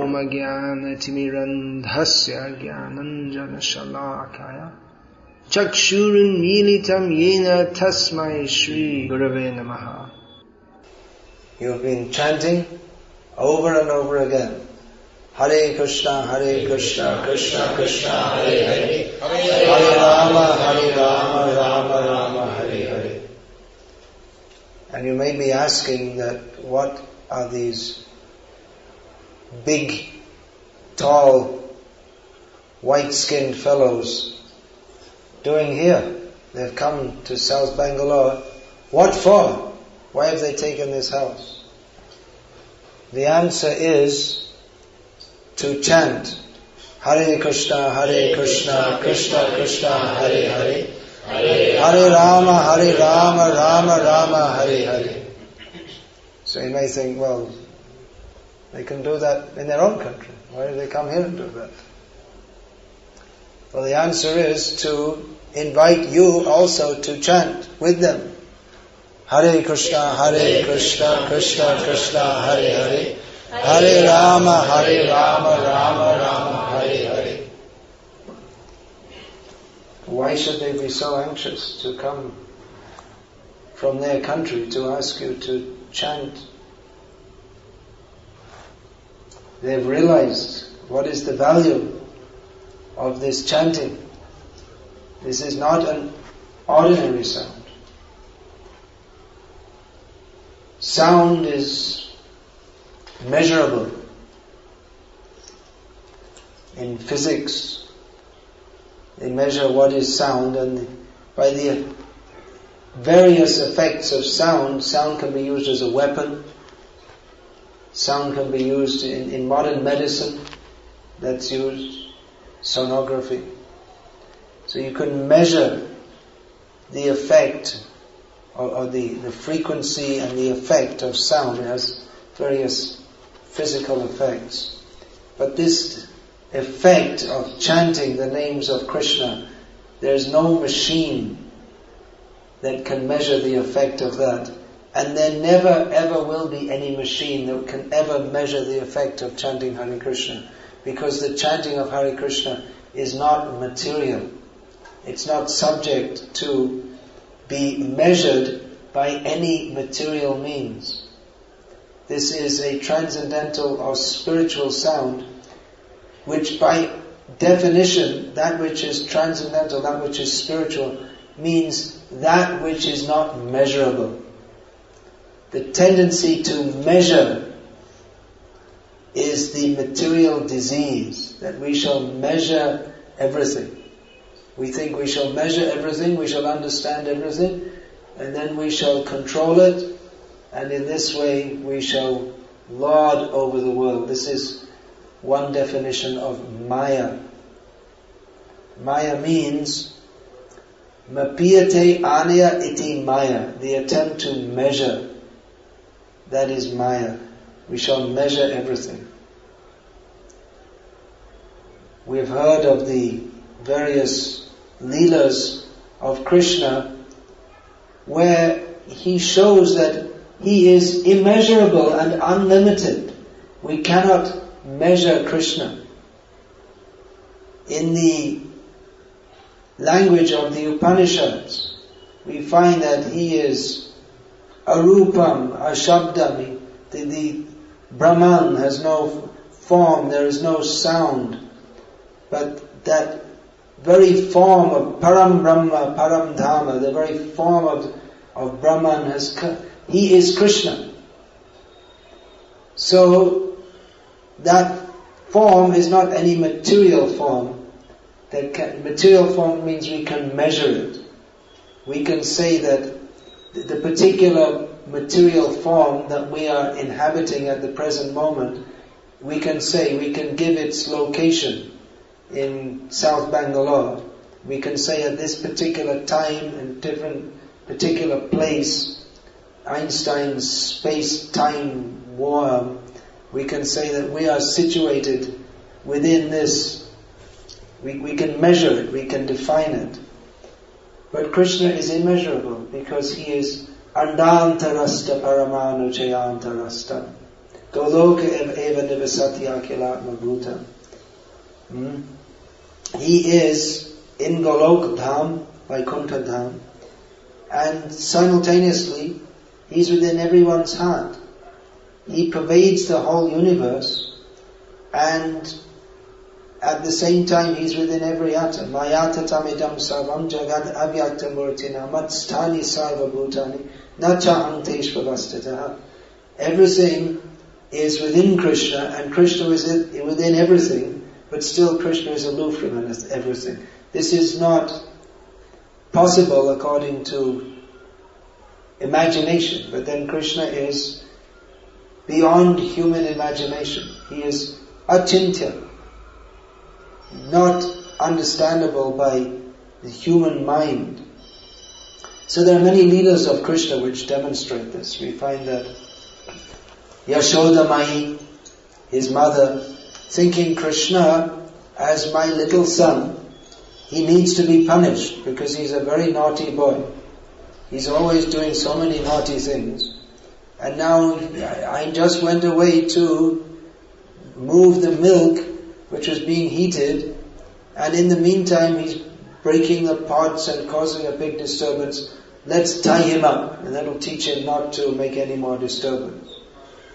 Om Jnana Timirandhasya Jnananjana Shalakaya Chakshurun Militam Yena Tasmai Shri Gurave Namaha. You've been chanting over and over again. Hare Krishna, Krishna Krishna, Hare Hare, Hare Rama, Rama Rama, Hare Hare. And you may be asking that what are these big, tall, white-skinned fellows doing here? They've come to South Bangalore. What for? Why have they taken this house? The answer is to chant Hare Krishna, Krishna Krishna, Hare Hare, Hare Rama, Rama Rama, Hare Hare. So you may think, well, they can do that in their own country. Why do they come here and do that? Well, the answer is to invite you also to chant with them. Hare Krishna, Krishna Krishna, Hare Hare, Hare Rama, Rama Rama, Hare Hare. Why should they be so anxious to come from their country to ask you to chant? They've realized what is the value of this chanting. This is not an ordinary sound. Sound is measurable. In physics, they measure what is sound, and by the various effects of sound, sound can be used as a weapon. Sound can be used in modern medicine. That's used sonography. So you can measure the effect or the frequency and the effect of sound. It has various physical effects. But this effect of chanting the names of Krishna, there is no machine that can measure the effect of that. And there never ever will be any machine that can ever measure the effect of chanting Hare Krishna. Because the chanting of Hare Krishna is not material. It's not subject to be measured by any material means. This is a transcendental or spiritual sound, which by definition, that which is transcendental, that which is spiritual, means that which is not measurable. The tendency to measure is the material disease, that we shall measure everything. We think we shall measure everything, we shall understand everything, and then we shall control it, and in this way we shall lord over the world. This is one definition of Maya. Maya means Mapiyate Anaya iti Maya, the attempt to measure. That is Maya. We shall measure everything. We've heard of the various leelas of Krishna where he shows that he is immeasurable and unlimited. We cannot measure Krishna. In the language of the Upanishads, we find that he is arupam, ashabdam. The Brahman has no form, there is no sound. But that very form of Param Brahma, Param Dhamma, the very form of Brahman he is Krishna. So that form is not any material form. Material form means we can measure it. We can say that the particular material form that we are inhabiting at the present moment, we can give its location in South Bangalore. We can say at this particular time and different particular place, Einstein's space-time war, we can say that we are situated within this. We can measure it, we can define it. But Krishna is immeasurable because he is Andantarasta Paramanu Chayantarasta. Goloka eva nivasati akilatma bhuta. He is in Goloka Dham, Vaikuntha Dham, and simultaneously He's within everyone's heart. He pervades the whole universe, and at the same time He's within every atom. Mayata tamidam sarvam jagad avyakta murtina matstani sarva bhutani nachaham teshvavastataha. Everything is within Krishna, and Krishna is within everything, but still Krishna is aloof from everything. This is not possible according to imagination, but then Krishna is beyond human imagination. He is achintya, not understandable by the human mind. So there are many leelas of Krishna which demonstrate this. We find that Yashoda Mai, his mother, thinking Krishna as my little son, he needs to be punished because he's a very naughty boy. He's always doing so many naughty things. And now I just went away to move the milk which was being heated, and in the meantime he's breaking the pots and causing a big disturbance. Let's tie him up, and that'll teach him not to make any more disturbance.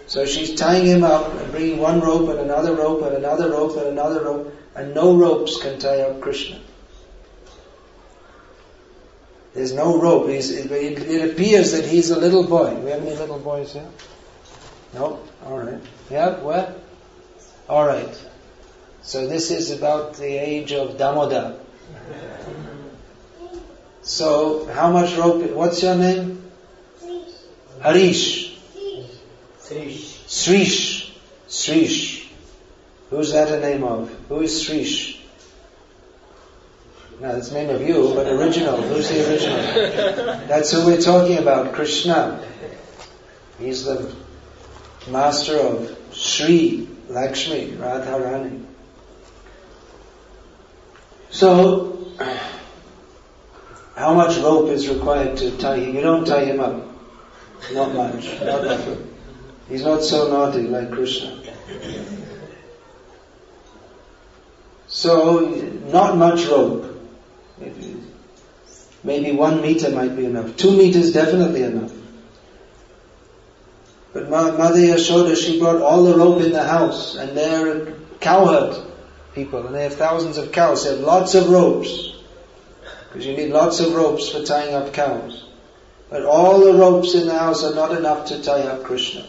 So she's tying him up and bringing one rope and another rope and another rope and another rope, and no ropes can tie up Krishna. There's no rope. It appears that he's a little boy. Do we have any little boys here? No? Alright. Yeah? Where? Alright. So this is about the age of Damodar. So, how much rope? What's your name? Harish. Srish. Srish. Who's that a name of? Who is Srish? No, that's the name of you, but original. Who's the original? That's who we're talking about, Krishna. He's the master of Sri Lakshmi, Radharani. So, how much rope is required to tie him? You don't tie him up. Not much. Not much. He's not so naughty like Krishna. So, not much rope. Maybe 1 meter might be enough. 2 meters definitely enough. But Mother Yashoda, she brought all the rope in the house, and they're cowherd people, and they have thousands of cows. They have lots of ropes, because you need lots of ropes for tying up cows. But all the ropes in the house are not enough to tie up Krishna.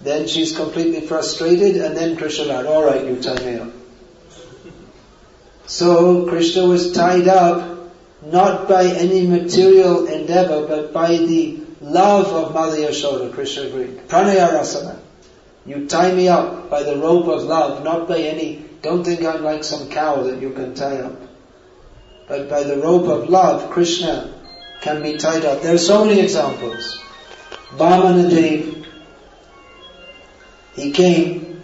Then she's completely frustrated, and then Krishna, alright, you tie me up. So Krishna was tied up not by any material endeavor, but by the love of Mother Yashoda. Krishna agreed. Pranaya rasana. You tie me up by the rope of love, not by any, don't think I'm like some cow that you can tie up. But by the rope of love, Krishna can be tied up. There are so many examples. Vamanadev, he came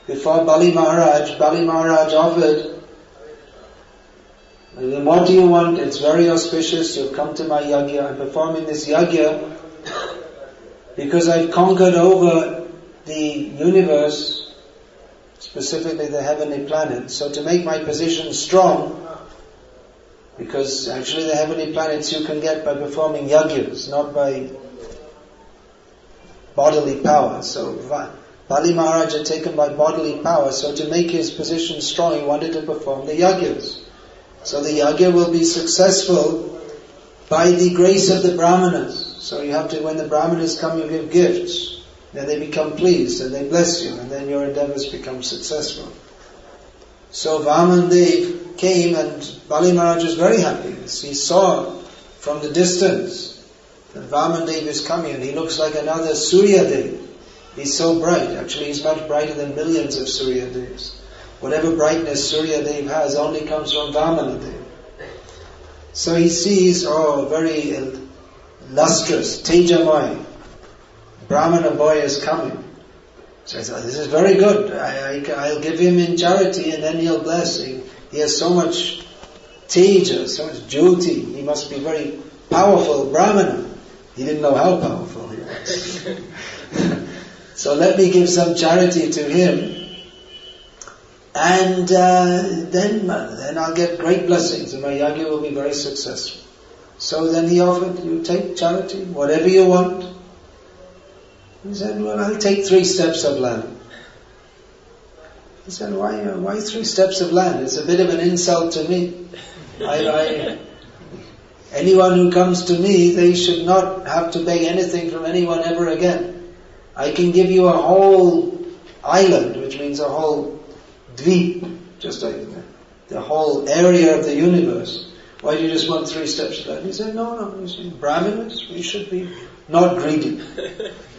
before Bali Maharaj. Bali Maharaj offered, what do you want? It's very auspicious. You've come to my yajna. I'm performing this yajna because I've conquered over the universe, specifically the heavenly planets. So to make my position strong, because actually the heavenly planets you can get by performing yajnas, not by bodily power. So Bali Maharaj had taken by bodily power. So to make his position strong, he wanted to perform the yajnas. So the yajna will be successful by the grace of the brahmanas. So you have to, when the brahmanas come, you give gifts. Then they become pleased and they bless you, and then your endeavors become successful. So Vamandev came, and Bali Maharaj was very happy. He saw from the distance that Vamandev is coming, and he looks like another Surya Dev. He's so bright. Actually, he's much brighter than millions of Surya Devs. Whatever brightness Surya Dev has only comes from Vamana Dev. So he sees, very lustrous, Tejamay, Brahmana boy is coming. So he thought, this is very good. I'll give him in charity, and then he'll bless. He has so much Teja, so much Jyoti. He must be very powerful Brahmana. He didn't know how powerful he was. So let me give some charity to him, and then I'll get great blessings, and my yajna will be very successful. So then he offered, you take charity, whatever you want. He said, well, I'll take 3 steps of land. He said, why 3 steps of land? It's a bit of an insult to me. Anyone who comes to me, they should not have to beg anything from anyone ever again. I can give you a whole island, which means a whole dweep, just like the whole area of the universe. Why do you just want 3 steps of land? He said, no, you see, Brahmanas, we should be not greedy.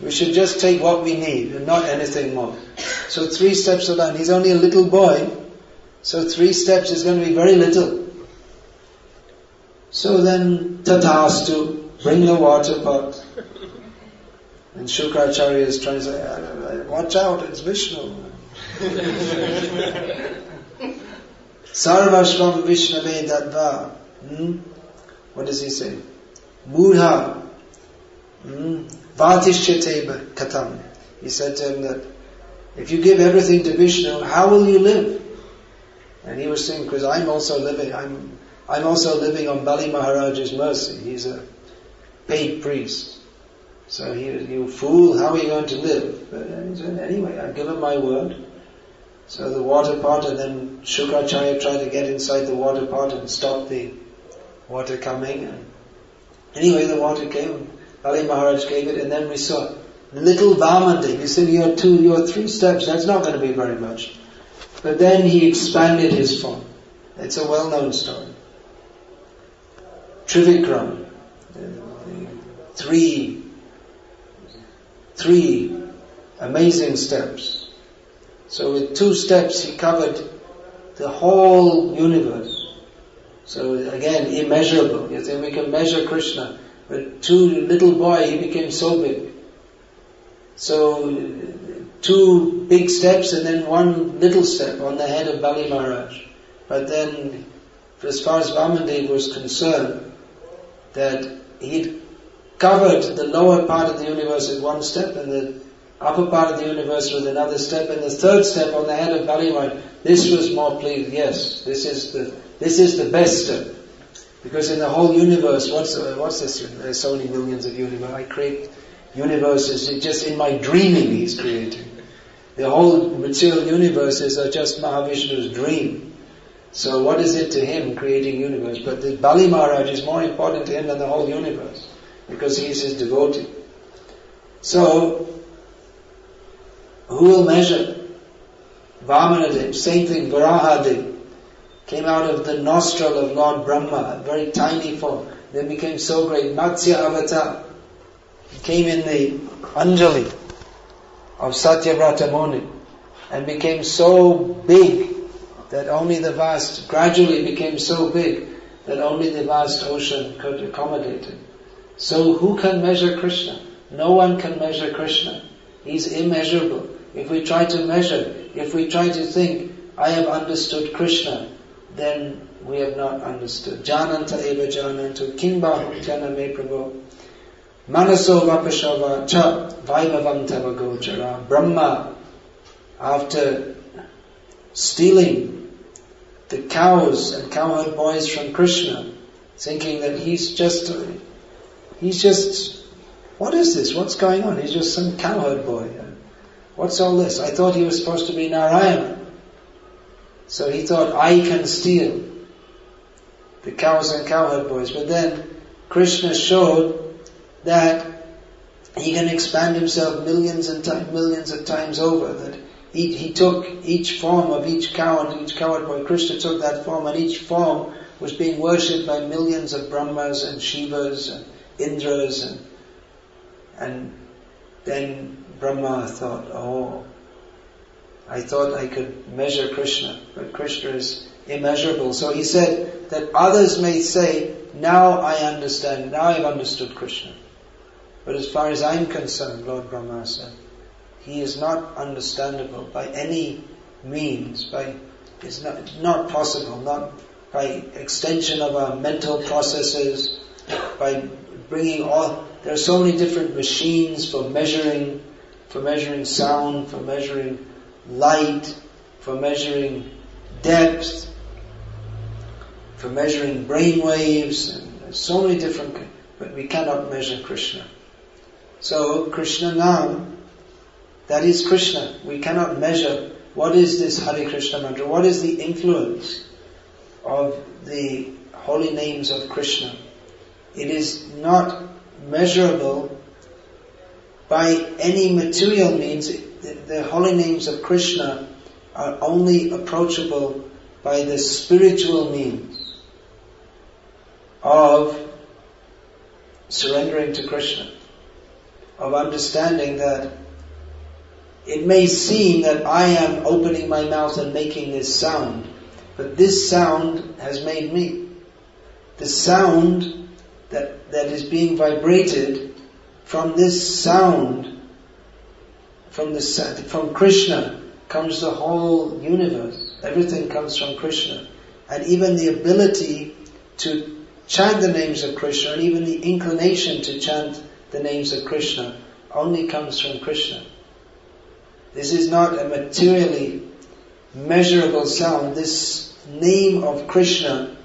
We should just take what we need and not anything more. So 3 steps of land. He's only a little boy, so 3 steps is going to be very little. So then, tathastu, bring the water pot. And Shukracharya is trying to say, watch out, it's Vishnu. Sarvashvam Vishnave Dadva. What does he say? Mudha Vatishyate Katam. He said to him that if you give everything to Vishnu, how will you live? And he was saying, because I'm also living on Bali Maharaj's mercy. He's a paid priest. So you fool, how are you going to live? But he said, anyway, I've given my word. So the water pot, and then Shukracharya tried to get inside the water pot and stop the water coming. And anyway, the water came, Bali Maharaj gave it, and then we saw little Vamandev. He said, you're 3 steps, that's not going to be very much. But then he expanded his form. It's a well-known story. Trivikram, 3 amazing steps. So with 2 steps he covered the whole universe. So again, immeasurable. You think we can measure Krishna. But 2 little boy, he became so big. So 2 big steps and then 1 little step on the head of Bali Maharaj. But then, as far as Vamandev was concerned, that he'd covered the lower part of the universe with 1 step and the upper part of the universe with another step, and the 3rd step on the head of Bali Maharaj. This was more pleasing. Yes, this is the best step. Because in the whole universe, what's this? There's so many millions of universes. I create universes just in my dreaming. He's creating. The whole material universes are just Mahavishnu's dream. So what is it to him creating universe? But the Bali Maharaj is more important to him than the whole universe, because he is his devotee. So, who will measure? Vamanadev, same thing, Varahadev, came out of the nostril of Lord Brahma, a very tiny form, then became so great. Matsya Avatar, he came in the Anjali of Satyavrata Muni, and became so big that only the vast, gradually became so big that only the vast ocean could accommodate it. So who can measure Krishna? No one can measure Krishna. He's immeasurable. If we try to measure, if we try to think, I have understood Krishna, then we have not understood. Jananta eva janantu kimbahu jana me prabhu manaso vapashava cha vaibhavam tava gochara. Brahma, after stealing the cows and cowherd boys from Krishna, thinking that he's just, what is this? What's going on? He's just some cowherd boy. What's all this? I thought he was supposed to be Narayana. So he thought, I can steal the cows and cowherd boys. But then Krishna showed that he can expand himself millions of times over. That he took each form of each cow and each cowherd boy. Krishna took that form, and each form was being worshipped by millions of Brahmas and Shivas and Indras. And then Brahma thought, I thought I could measure Krishna, but Krishna is immeasurable. So he said that others may say, now I understand, now I've understood Krishna. But as far as I'm concerned, Lord Brahma said, he is not understandable by any means. It's not possible, not by extension of our mental processes, by bringing all. There are so many different machines for measuring for measuring sound, for measuring light, for measuring depth, for measuring brain waves, and so many different, but we cannot measure Krishna. So Krishna Nam, that is Krishna. We cannot measure what is this Hare Krishna mantra, what is the influence of the holy names of Krishna. It is not measurable by any material means. The holy names of Krishna are only approachable by the spiritual means of surrendering to Krishna, of understanding that it may seem that I am opening my mouth and making this sound, but this sound has made me. The sound that is being vibrated from this sound, from Krishna, comes the whole universe. Everything comes from Krishna. And even the ability to chant the names of Krishna, and even the inclination to chant the names of Krishna, only comes from Krishna. This is not a materially measurable sound. This name of Krishna,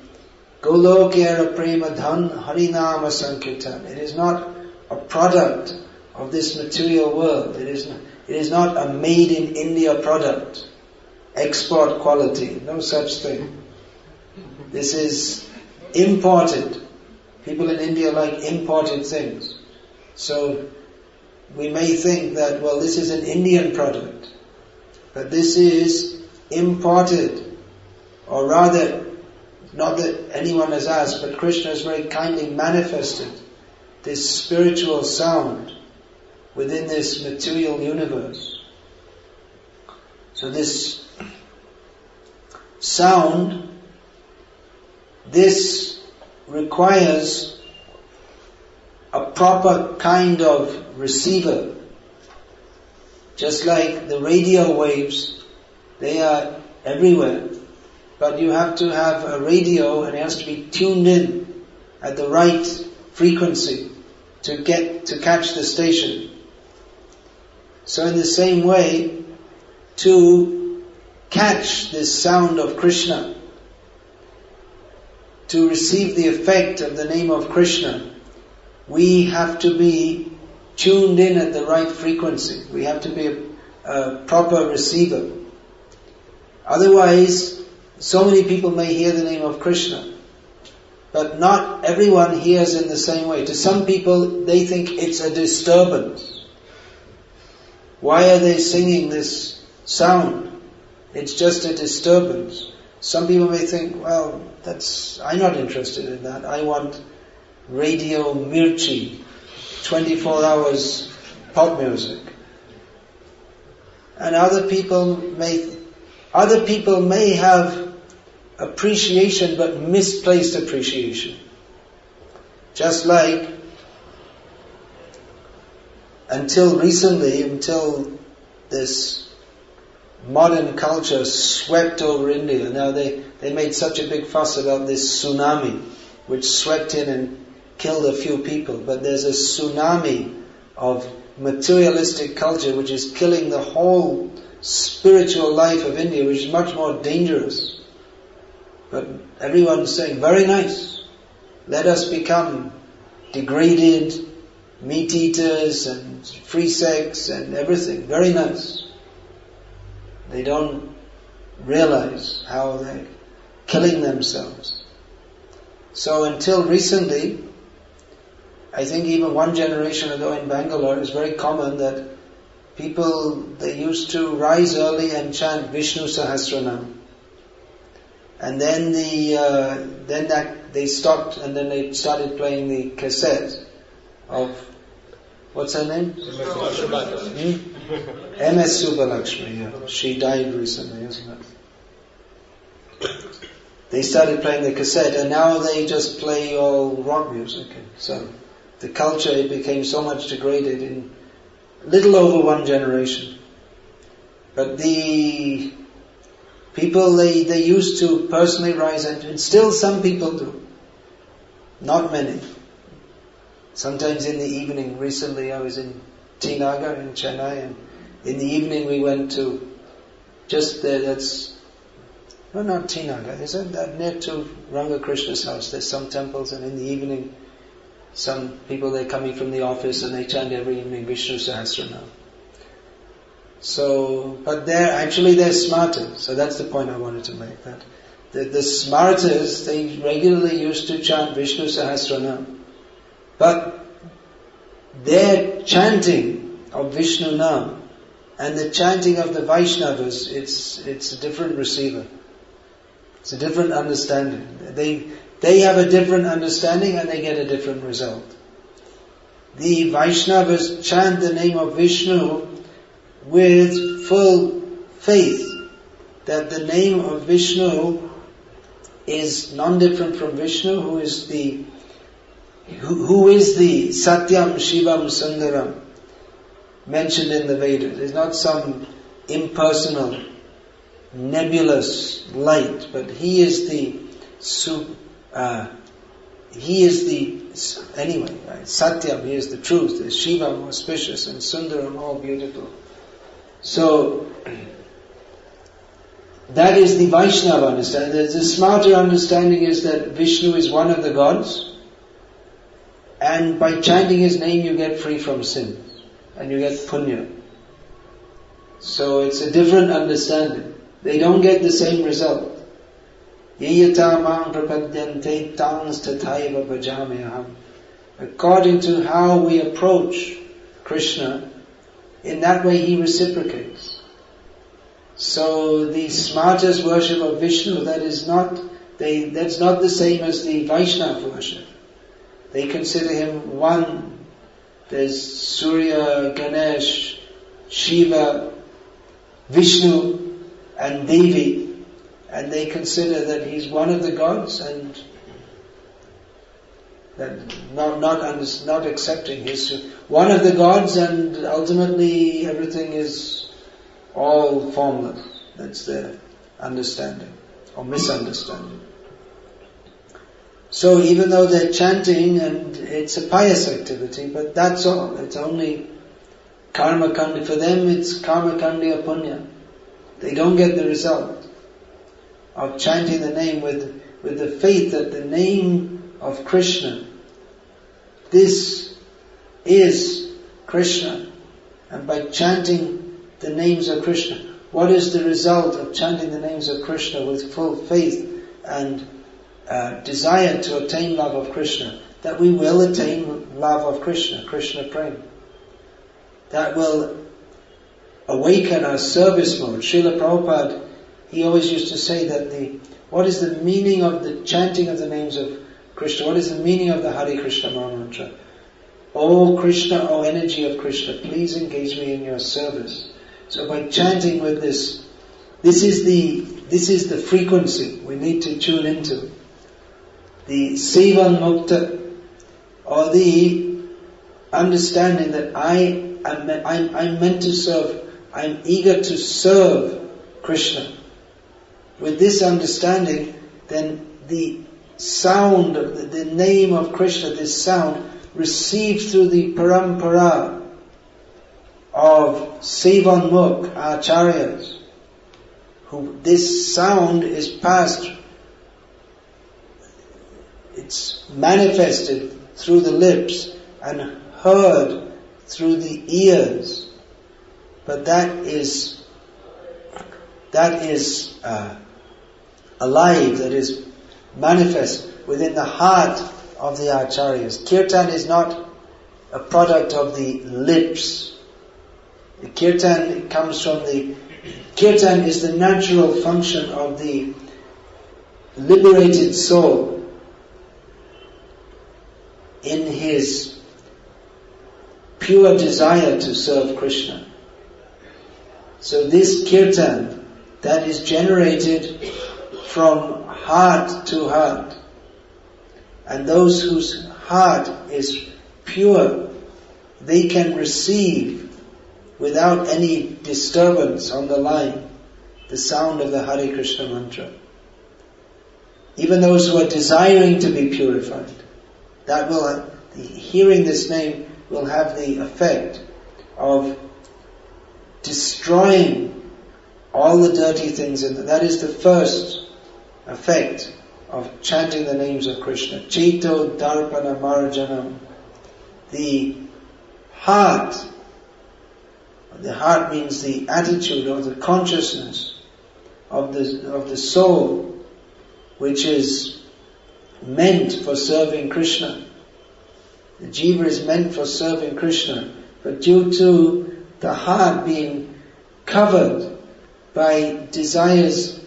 Golokera Prema Dhan Harinama Sankirtan, it is not a product of this material world. It is not a made in India product, export quality, no such thing. This is imported. People in India like imported things. So we may think that, well, this is an Indian product, but this is imported, or rather, not that anyone has asked, but Krishna has very kindly manifested this spiritual sound within this material universe. So this sound, this requires a proper kind of receiver. Just like the radio waves, they are everywhere, but you have to have a radio and it has to be tuned in at the right frequency to catch the station. So in the same way, to catch this sound of Krishna, to receive the effect of the name of Krishna, we have to be tuned in at the right frequency. We have to be a proper receiver. Otherwise, so many people may hear the name of Krishna, but not everyone hears in the same way. To some people, they think it's a disturbance. Why are they singing this sound? It's just a disturbance. Some people may think, well, I'm not interested in that. I want Radio Mirchi, 24 hours pop music. And other people may have appreciation, but misplaced appreciation. Just like until recently, until this modern culture swept over India. Now they made such a big fuss about this tsunami, which swept in and killed a few people. But there's a tsunami of materialistic culture which is killing the whole spiritual life of India, which is much more dangerous. But everyone's saying, very nice. Let us become degraded meat eaters and free sex and everything. Very nice. They don't realize how they're killing themselves. So until recently, I think even one generation ago in Bangalore, it was very common that people, they used to rise early and chant Vishnu Sahasranam. And then they stopped, and then they started playing the cassette of, what's her name? M.S. Subbalakshmi, yeah. She died recently, isn't it? They started playing the cassette, and now they just play all rock music. So the culture, it became so much degraded in little over one generation. But the people, they used to personally rise, and still some people do. Not many. Sometimes in the evening, recently I was in T Nagar in Chennai, and in the evening we went to just there, not T Nagar, isn't that near to Ranga Krishna's house? There's some temples, and in the evening some people, they're coming from the office and they chant every evening Vishnu Sahasranam. So, but they're smarter. So that's the point I wanted to make. That the smarters, they regularly used to chant Vishnu Sahasranam. But their chanting of Vishnu Nam and the chanting of the Vaishnavas, it's a different receiver. It's a different understanding. They have a different understanding and they get a different result. The Vaishnavas chant the name of Vishnu with full faith that the name of Vishnu is non-different from Vishnu, who is the Satyam Shivam Sundaram mentioned in the Vedas. It's not some impersonal, nebulous light, but He is the Satyam, He is the truth, the Shivam auspicious and Sundaram all beautiful. So that is the Vaishnava understanding. The smarter understanding is that Vishnu is one of the gods, and by chanting His name you get free from sins and you get punya. So it's a different understanding. They don't get the same result. According to how we approach Krishna, in that way He reciprocates. So the smartest worship of Vishnu, that's not the same as the Vaishnava worship. They consider Him one. There's Surya, Ganesh, Shiva, Vishnu and Devi, and they consider that He's one of the gods, and that not accepting He's one of the gods, and ultimately everything is all formless. That's their understanding or misunderstanding. So even though they're chanting and it's a pious activity, but that's all. It's only karma kandi. For them it's karma kandi or punya. They don't get the result of chanting the name with the faith that the name of Krishna, this is Krishna. And by chanting the names of Krishna, what is the result of chanting the names of Krishna with full faith and desire to attain love of Krishna? That we will attain love of Krishna, Krishna Prem. That will awaken our service mode. Srila Prabhupada, he always used to say that what is the meaning of the chanting of the names of Krishna? What is the meaning of the Hare Krishna Maha Mantra? O Krishna, O energy of Krishna, please engage me in your service. So by chanting with this is the frequency we need to tune into. The Sevan Mukta, or the understanding that I'm meant to serve, I'm eager to serve Krishna. With this understanding, then the sound of the name of Krishna, this sound, received through the parampara of Sevan Mukh, acharyas, who this sound is passed, it's manifested through the lips and heard through the ears. But that is alive, that is manifest within the heart of the acharyas. Kirtan is not a product of the lips. The kirtan comes from kirtan is the natural function of the liberated soul in his pure desire to serve Krishna. So this kirtan that is generated from heart to heart, and those whose heart is pure, they can receive without any disturbance on the line the sound of the Hare Krishna mantra. Even those who are desiring to be purified, hearing this name will have the effect of destroying all the dirty things in that is the first effect of chanting the names of Krishna. Cheto Darpana Marjanam. The heart means the attitude or the consciousness of the soul, which is meant for serving Krishna. The jiva is meant for serving Krishna, but due to the heart being covered by desires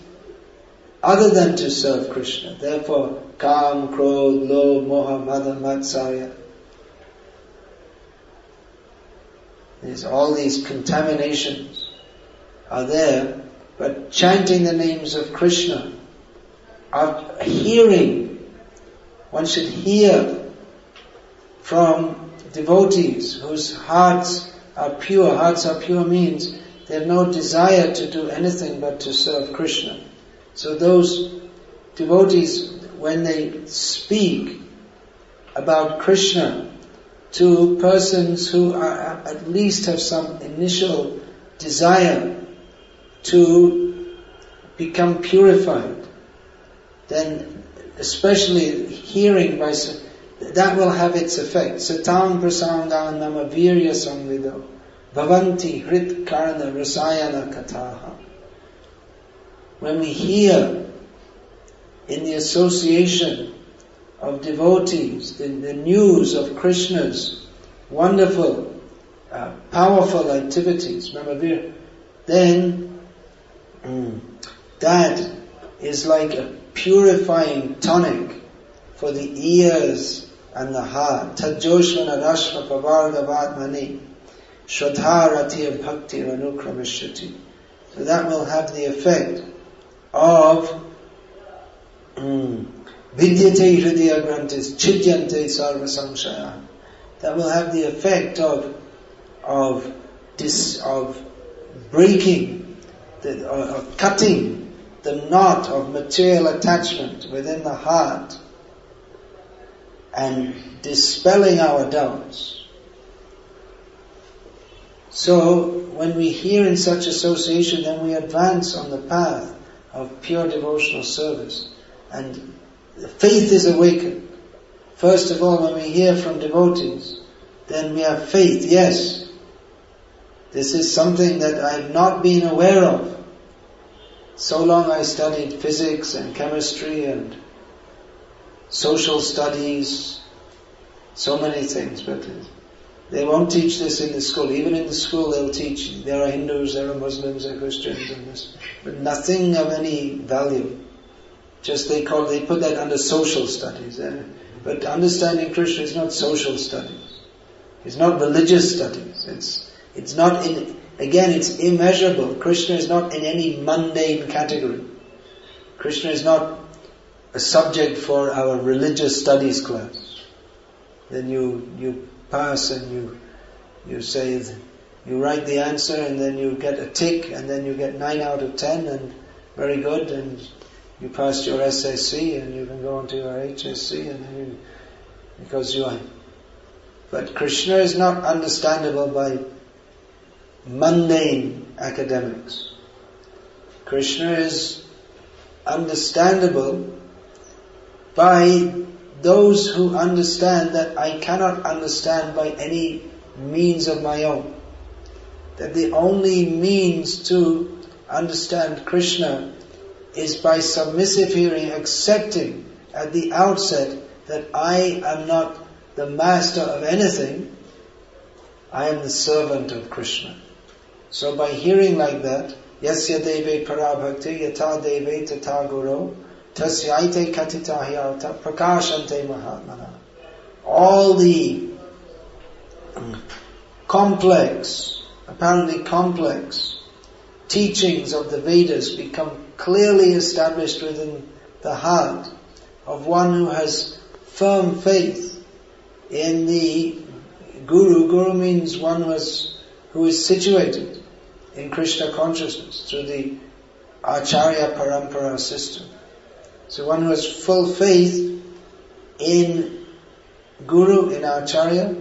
other than to serve Krishna, therefore Kam, Krodh, Lobh, Moha, Mada, Matsarya. There's all these contaminations are there, but chanting the names of Krishna, one should hear from devotees whose hearts are pure. Hearts are pure means they have no desire to do anything but to serve Krishna. So those devotees, when they speak about Krishna to persons who at least have some initial desire to become purified, then especially hearing that will have its effect. Satam prasangan nama virya samvido bhavanti hrit karna rasayana kataha. When we hear in the association of devotees the news of Krishna's wonderful, powerful activities, then that is like a purifying tonic for the ears and the heart. Tajoshvana rashma pavargavatmani shradharatir bhakti ranukramishati. So that will have the effect of vidyate hridaya grantis chidyante sarva samshaya. That will have the effect of breaking, of cutting the knot of material attachment within the heart and dispelling our doubts. So, when we hear in such association, then we advance on the path of pure devotional service. And faith is awakened. First of all, when we hear from devotees, then we have faith. Yes, this is something that I have not been aware of. So long I studied physics and chemistry and social studies, so many things, but they won't teach this in the school. Even in the school they'll teach, there are Hindus, there are Muslims, there are Christians and this, but nothing of any value. Just they put that under social studies. But understanding Krishna is not social studies. It's not religious studies. It's not it's immeasurable. Krishna is not in any mundane category. Krishna is not a subject for our religious studies class. Then you pass and you say, you write the answer and then you get a tick and then you get 9 out of 10 and very good, and you passed your SSC and you can go on to your HSC and then but Krishna is not understandable by mundane academics. Krishna is understandable by those who understand that I cannot understand by any means of my own. That the only means to understand Krishna is by submissive hearing, accepting at the outset that I am not the master of anything, I am the servant of Krishna. So by hearing like that, Yasya deve parabhakti yata deve tata guru tasyaite katitahyata prakashante mahatmana. All the apparently complex teachings of the Vedas become clearly established within the heart of one who has firm faith in the Guru. Guru means one who is situated in Krishna consciousness through the Acharya Parampara system. So one who has full faith in Guru, in Acharya,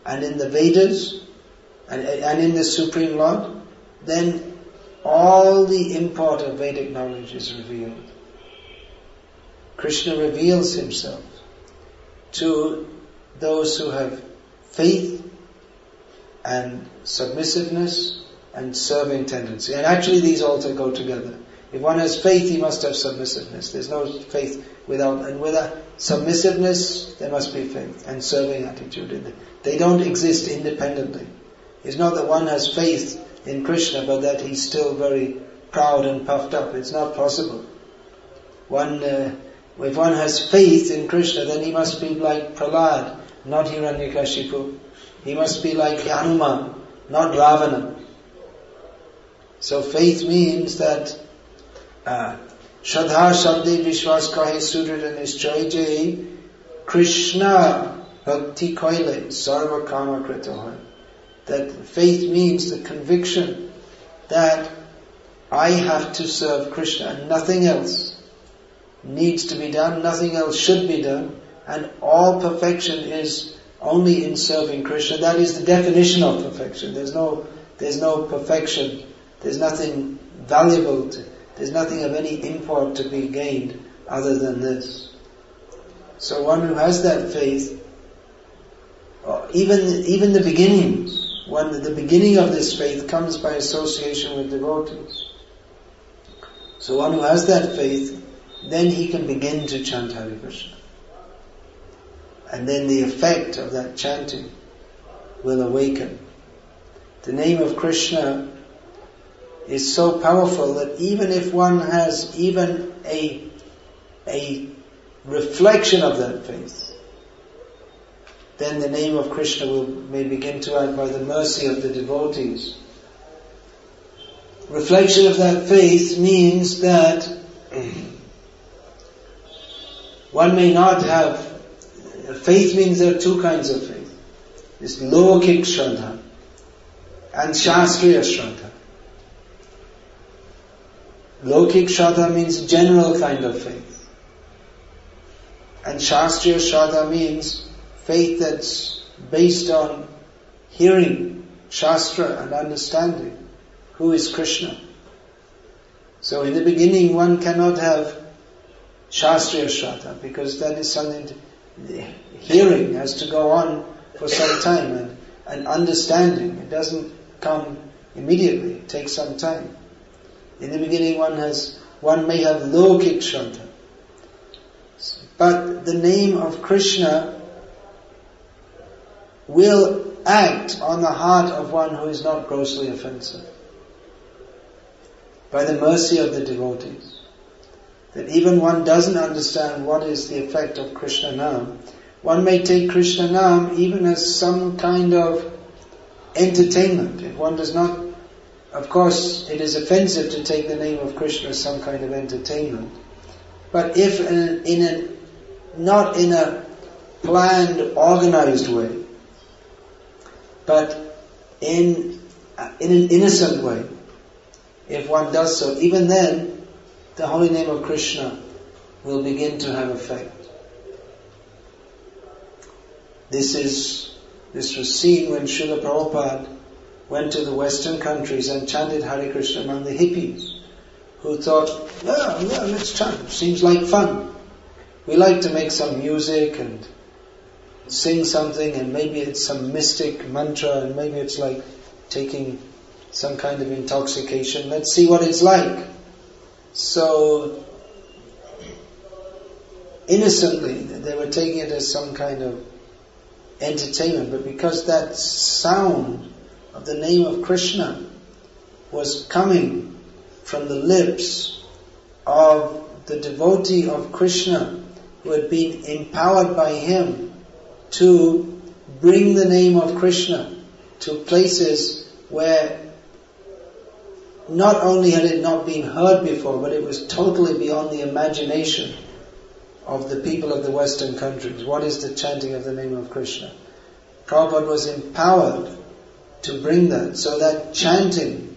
and in the Vedas, and in the Supreme Lord, then all the import of Vedic knowledge is revealed. Krishna reveals himself to those who have faith and submissiveness and serving tendency. And actually these all go together. If one has faith, he must have submissiveness. There's no faith without submissiveness, there must be faith and serving attitude. They don't exist independently. It's not that one has faith in Krishna, but that he's still very proud and puffed up. It's not possible. If one has faith in Krishna, then he must be like Prahlad, not Hiranyakashipu. He must be like Hanuman, not Ravana. So faith means that Shraddha Shabde Vishwas Kahe Sudrida Nishchay Jai Krishna Bhakti Koile Sarva Kama Krita. That faith means the conviction that I have to serve Krishna and nothing else needs to be done, nothing else should be done, and all perfection is only in serving Krishna. That is the definition of perfection. There's no perfection. There's nothing valuable there's nothing of any import to be gained other than this. So one who has that faith, even the beginnings, the beginning of this faith comes by association with devotees. So one who has that faith, then he can begin to chant Hare Krishna. And then the effect of that chanting will awaken. The name of Krishna is so powerful that even if one has even a reflection of that faith, then the name of Krishna may begin to act by the mercy of the devotees. Reflection of that faith means that one may not have... Faith means there are two kinds of faith. There's Lokik Shraddha and Shastriya Shraddha. Lokik Shraddha means general kind of faith. And Shastriya Shraddha means faith that's based on hearing Shastra and understanding who is Krishna. So in the beginning one cannot have Shastriya Shraddha because that is something hearing has to go on for some time and understanding. It doesn't come immediately, it takes some time. In the beginning one may have Lokik Shraddha. But the name of Krishna will act on the heart of one who is not grossly offensive. By the mercy of the devotees. That even one doesn't understand what is the effect of Krishna Nam. One may take Krishna Nam even as some kind of entertainment. If one does not, of course it is offensive to take the name of Krishna as some kind of entertainment. But if not in a planned, organized way, but in an innocent way, if one does so, even then, the holy name of Krishna will begin to have effect. This was seen when Srila Prabhupada went to the Western countries and chanted Hare Krishna among the hippies, who thought, well, let's chant, seems like fun. We like to make some music and sing something, and maybe it's some mystic mantra, and maybe it's like taking some kind of intoxication. Let's see what it's like. So, innocently, they were taking it as some kind of entertainment, but because that sound of the name of Krishna was coming from the lips of the devotee of Krishna who had been empowered by him to bring the name of Krishna to places where not only had it not been heard before, but it was totally beyond the imagination of the people of the Western countries. What is the chanting of the name of Krishna? Prabhupada was empowered to bring that. So that chanting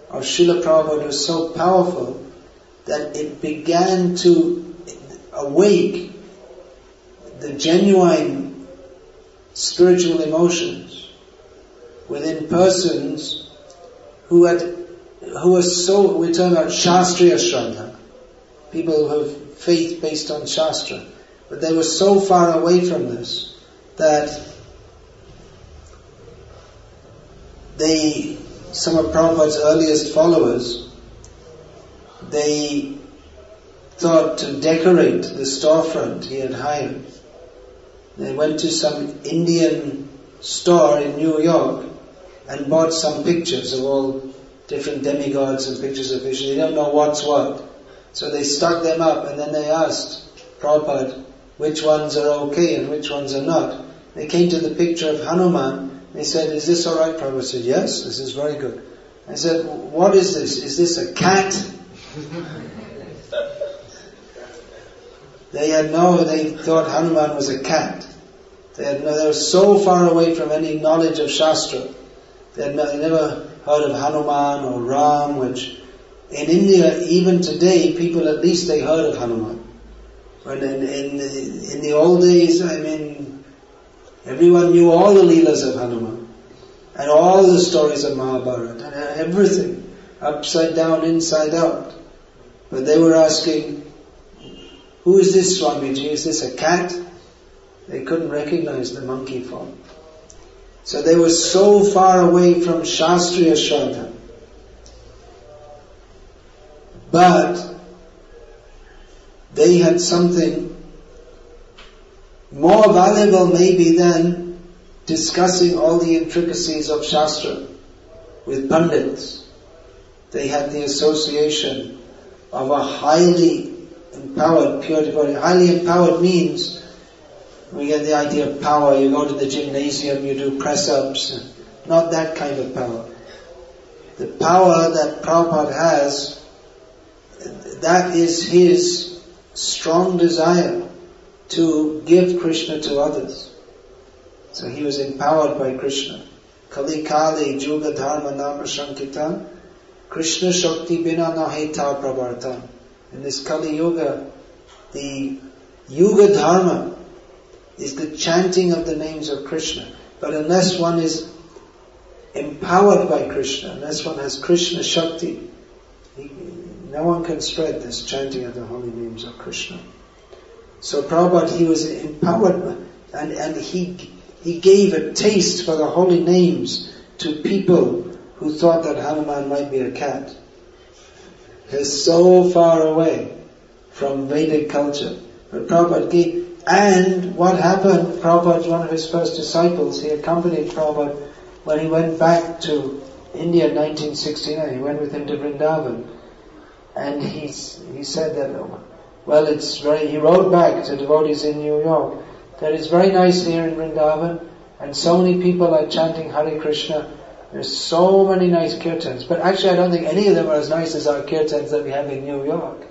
of Srila Prabhupada was so powerful that it began to awake the genuine spiritual emotions within persons who were so, we talk about Shastriya Shraddha, people who have faith based on Shastra, but they were so far away from this that some of Prabhupada's earliest followers, they thought to decorate the storefront he had hired. They went to some Indian store in New York and bought some pictures of all different demigods and pictures of Vishnu. They don't know what's what. So they stuck them up and then they asked Prabhupada which ones are okay and which ones are not. They came to the picture of Hanuman. They said, "Is this alright?" Prabhupada said, "Yes, this is very good." I said, "What is this? Is this a cat?" They thought Hanuman was a cat. They were so far away from any knowledge of Shastra. They never heard of Hanuman or Ram, which in India, even today, people at least they heard of Hanuman. When in the old days, everyone knew all the Leelas of Hanuman and all the stories of Mahabharata and everything, upside down, inside out. But they were asking, "Who is this Swamiji? Is this a cat?" They couldn't recognize the monkey form. So they were so far away from Shastriya Shraddha. But they had something more valuable maybe than discussing all the intricacies of Shastra with Pandits. They had the association of a highly empowered, pure devotee. Highly empowered means, we get the idea of power, you go to the gymnasium, you do press-ups, not that kind of power. The power that Prabhupada has, that is his strong desire to give Krishna to others. So he was empowered by Krishna. Kali Kali Juga Dharma Nama Shankita Krishna Shakti Bina Naheta Pravartan. In this Kali Yuga, the Yuga Dharma is the chanting of the names of Krishna. But unless one is empowered by Krishna, unless one has Krishna Shakti, no one can spread this chanting of the holy names of Krishna. So Prabhupada, he was empowered and he gave a taste for the holy names to people who thought that Hanuman might be a cat. He's so far away from Vedic culture. But Prabhupada gave. And what happened, Prabhupada, one of his first disciples, he accompanied Prabhupada when he went back to India in 1969. He went with him to Vrindavan. And he said that, he wrote back to devotees in New York that it's very nice here in Vrindavan and so many people are chanting Hare Krishna. There's so many nice kirtans. But actually I don't think any of them are as nice as our kirtans that we have in New York.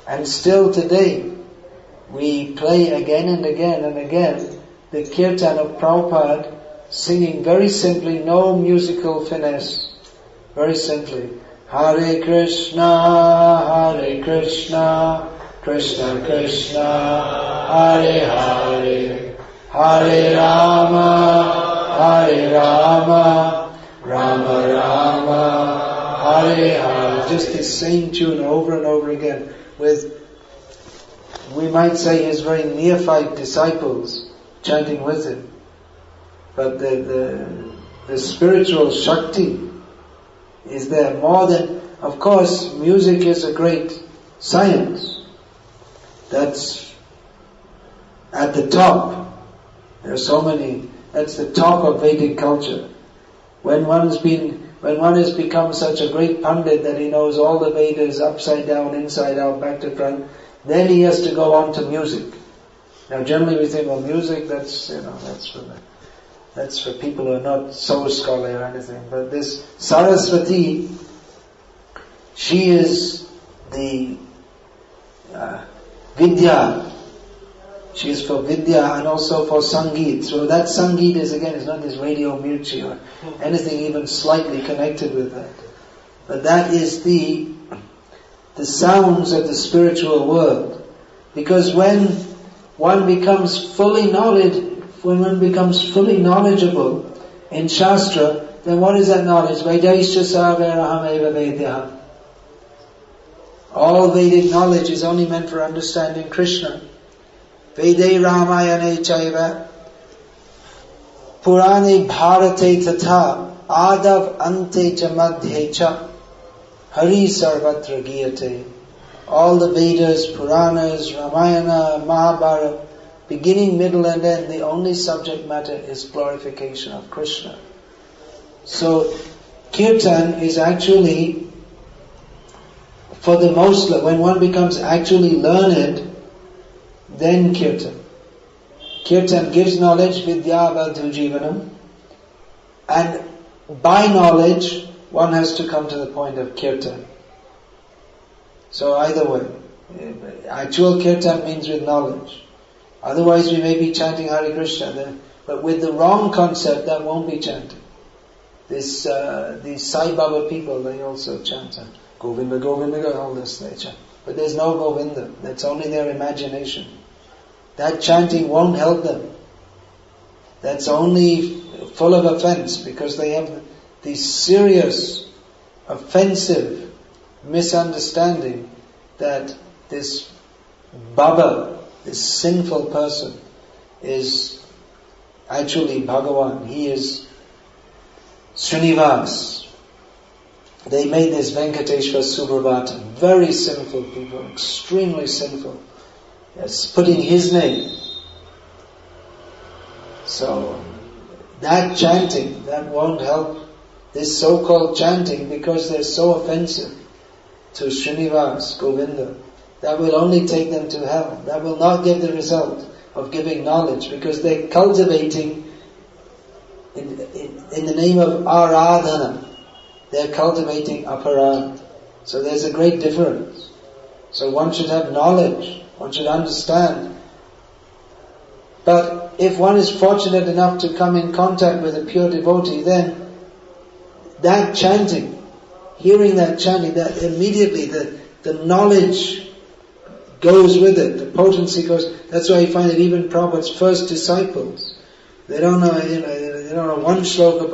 And still today, we play again and again and again the kirtan of Prabhupada, singing very simply, no musical finesse, very simply. Hare Krishna, Krishna Krishna, Hare Hare, Hare Rama, Rama Rama, Hare Hare. Just the same tune over and over again with, we might say, his very neophyte disciples chanting with him. But the spiritual Shakti is there more than, of course, music is a great science. That's at the top. There are so many, that's the top of Vedic culture. When one has become such a great Pandit that he knows all the Vedas upside down, inside out, back to front, then he has to go on to music. Now generally we think, well, music, that's for people who are not so scholarly or anything. But this Saraswati, she is the Vidya. She is for Vidya and also for Sangeet. So that Sangeet is not this radio mirchi or anything even slightly connected with that. But that is the sounds of the spiritual world. Because when one becomes fully knowledgeable, in Shastra, then what is that knowledge? Vedaischa sarvaraham eva vedyaha. All Vedic knowledge is only meant for understanding Krishna. Vede Ramayane chaiva Purane Bharate tatha Adav ante cha madhye cha Hari sarvatra giyate. All the Vedas, Puranas, Ramayana, Mahabharata, beginning, middle and end, the only subject matter is glorification of Krishna. So, Kirtan is actually, for the most, when one becomes actually learned, then Kirtan. Kirtan gives knowledge, vidya vadhu jivanam, and by knowledge, one has to come to the point of Kirtan. So either way, actual Kirtan means with knowledge. Otherwise we may be chanting Hare Krishna, but with the wrong concept that won't be chanted. These Sai Baba people, they also chant Govinda, Govinda, all this they chant. But there's no Govinda, that's only their imagination. That chanting won't help them. That's only full of offense, because they have this serious, offensive misunderstanding that this Baba, this sinful person, is actually Bhagavan. He is Srinivas. They made this Venkateshwar Subhrabhata. Very sinful people, extremely sinful. Yes, putting his name. So, that chanting, that won't help this so-called chanting, because they're so offensive to Srinivas, Govinda. That will only take them to hell. That will not give the result of giving knowledge, because they're cultivating in the name of Aradhana. They're cultivating aparad. So there's a great difference. So one should have knowledge, one should understand. But if one is fortunate enough to come in contact with a pure devotee, then that chanting, hearing that chanting, that immediately the knowledge goes with it, the potency goes. That's why you find that even Prabhupada's first disciples, they don't know, they don't know one shloka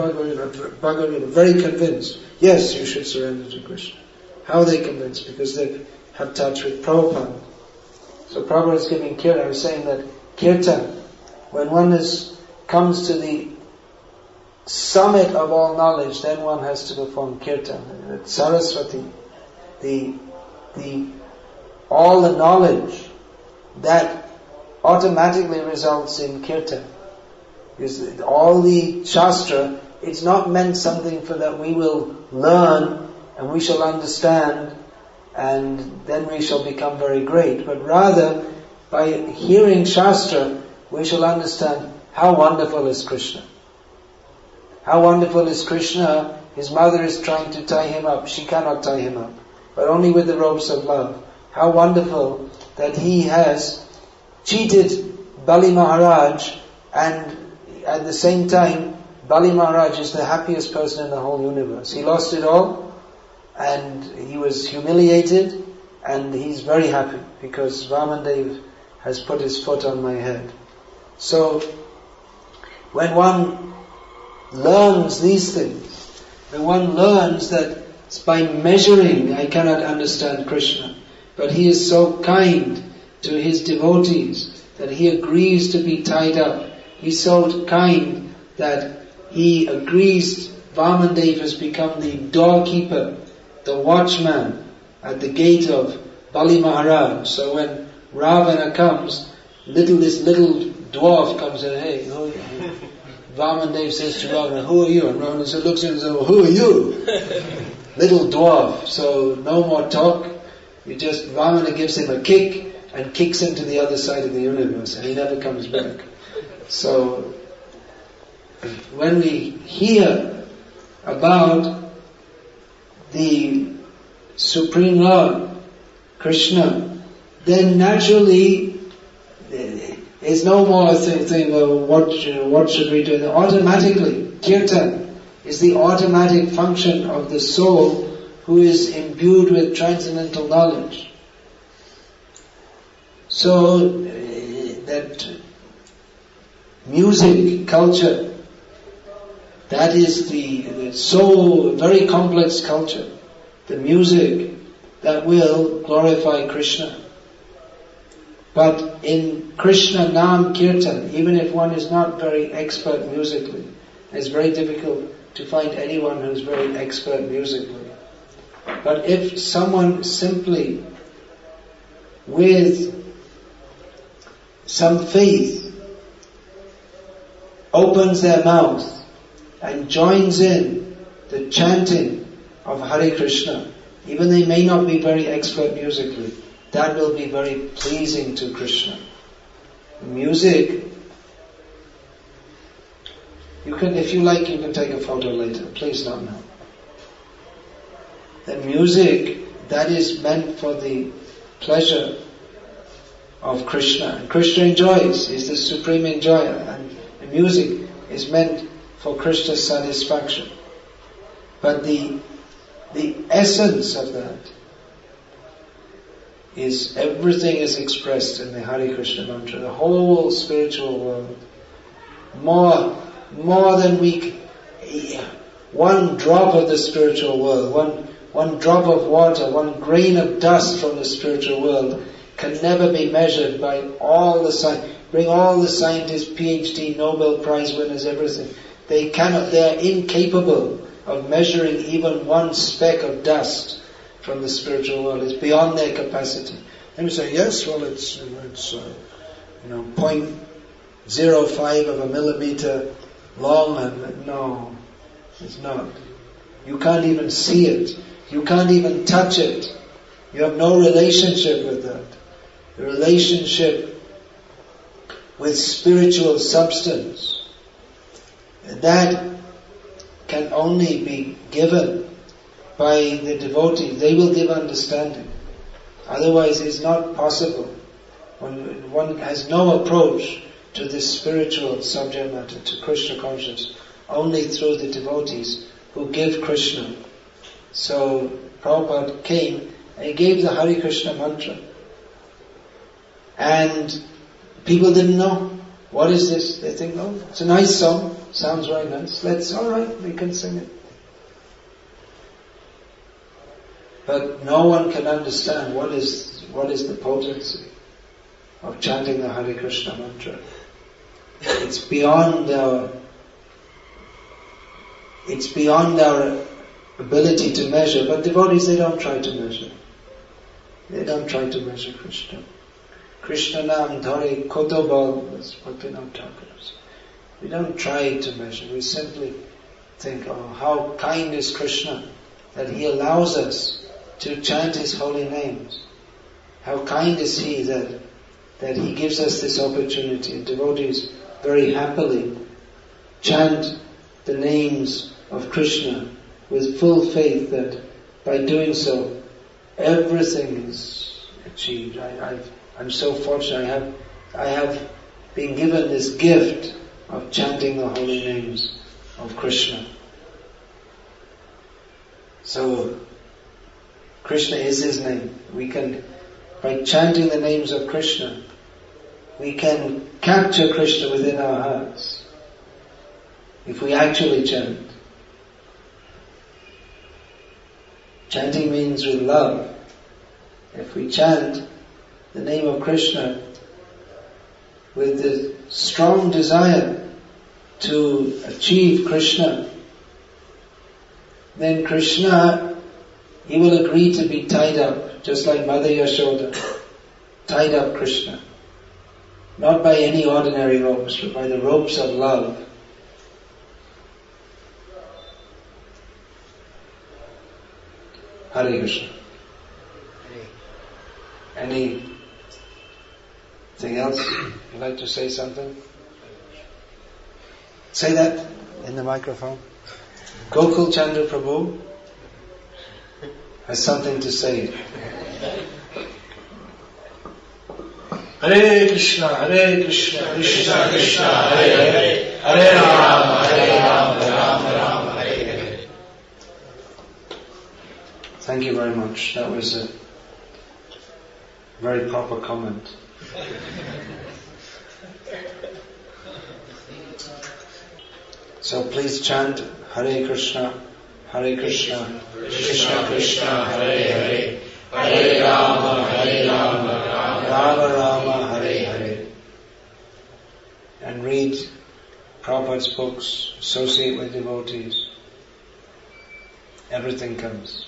Bhagavad Gita, very convinced. Yes, you should surrender to Krishna. How are they convinced? Because they have touch with Prabhupada. So Prabhupada is giving kirtan. I was saying that kirtan, when one comes to the summit of all knowledge, then one has to perform kirtan. That Saraswati, all the knowledge that automatically results in kirtan. Because all the Shastra, it's not meant something for that we will learn and we shall understand and then we shall become very great. But rather, by hearing Shastra, we shall understand how wonderful is Krishna. How wonderful is Krishna. His mother is trying to tie him up. She cannot tie him up, but only with the ropes of love. How wonderful that he has cheated Bali Maharaj, and at the same time, Bali Maharaj is the happiest person in the whole universe. He lost it all, and he was humiliated, and he's very happy because Vamandev has put his foot on my head. So, when one learns these things, when one learns that it's by measuring I cannot understand Krishna, but he is so kind to his devotees that he agrees to be tied up. He's so kind that he agrees, Vamandev has become the doorkeeper, the watchman at the gate of Bali Maharaj. So when Ravana comes, this little dwarf comes and, hey, who are you? Vamandev says to Ravana, who are you? And Ravana looks at him and says, who are you? Little dwarf. So no more talk. Vamana gives him a kick and kicks him to the other side of the universe, and he never comes back. So, when we hear about the Supreme Lord, Krishna, then naturally, there's no more thing what should we do? Automatically, kirtan is the automatic function of the soul who is imbued with transcendental knowledge. So, that music, culture, That is the so very complex culture, the music that will glorify Krishna. But in Krishna Nam Kirtan, even if one is not very expert musically, it's very difficult to find anyone who's very expert musically. But if someone simply with some faith opens their mouth and joins in the chanting of Hare Krishna, even they may not be very expert musically, that will be very pleasing to Krishna. Music, you can, if you like, you can take a photo later. Please not now. The music that is meant for the pleasure of Krishna, and Krishna enjoys, is the supreme enjoyer, and the music is meant for Krishna's satisfaction. But the essence of that is everything is expressed in the Hare Krishna mantra, the whole spiritual world. More than one drop of the spiritual world, one drop of water, one grain of dust from the spiritual world can never be measured by all the bring all the scientists, PhD, Nobel Prize winners, everything. They are incapable of measuring even one speck of dust from the spiritual world. It's beyond their capacity. Then we say, yes, well, it's 0.05 of a millimeter long, and no, it's not. You can't even see it. You can't even touch it. You have no relationship with that. The relationship with spiritual substance, that can only be given by the devotee. They will give understanding. Otherwise it's not possible. One has no approach to this spiritual subject matter, to Krishna consciousness, only through the devotees who give Krishna. So Prabhupada came and he gave the Hare Krishna mantra. And people didn't know, what is this? They think, oh, it's a nice song, sounds very nice. Alright, we can sing it. But no one can understand what is the potency of chanting the Hare Krishna mantra. It's beyond our ability to measure. But devotees, they don't try to measure. They don't try to measure Krishna. Krishna Nam Dhari Kotobal, as Bhaktivinoda Thakur says. We don't try to measure. We simply think, oh, how kind is Krishna that He allows us to chant His holy names. How kind is He that He gives us this opportunity. And devotees very happily chant the names of Krishna with full faith that by doing so, everything is achieved. I'm so fortunate. I have been given this gift of chanting the holy names of Krishna. So, Krishna is His name. We can, by chanting the names of Krishna, we can capture Krishna within our hearts. If we actually chant. Chanting means with love. If we chant the name of Krishna with the strong desire to achieve Krishna, then Krishna, He will agree to be tied up, just like Mother Yashoda tied up Krishna. Not by any ordinary ropes, but by the ropes of love. Hare Krishna. Anything else? You'd like to say something? Say that in the microphone. Gokul Chandra Prabhu has something to say. Hare Krishna, Krishna Krishna, Hare Hare, Hare Rama, Rama Rama, Hare Hare. Thank you very much. That was a very proper comment. So please chant Hare Krishna, Krishna Krishna, Hare Hare, Hare Rama, Rama Rama, Hare Hare. And read Prabhupada's books, associate with devotees. Everything comes.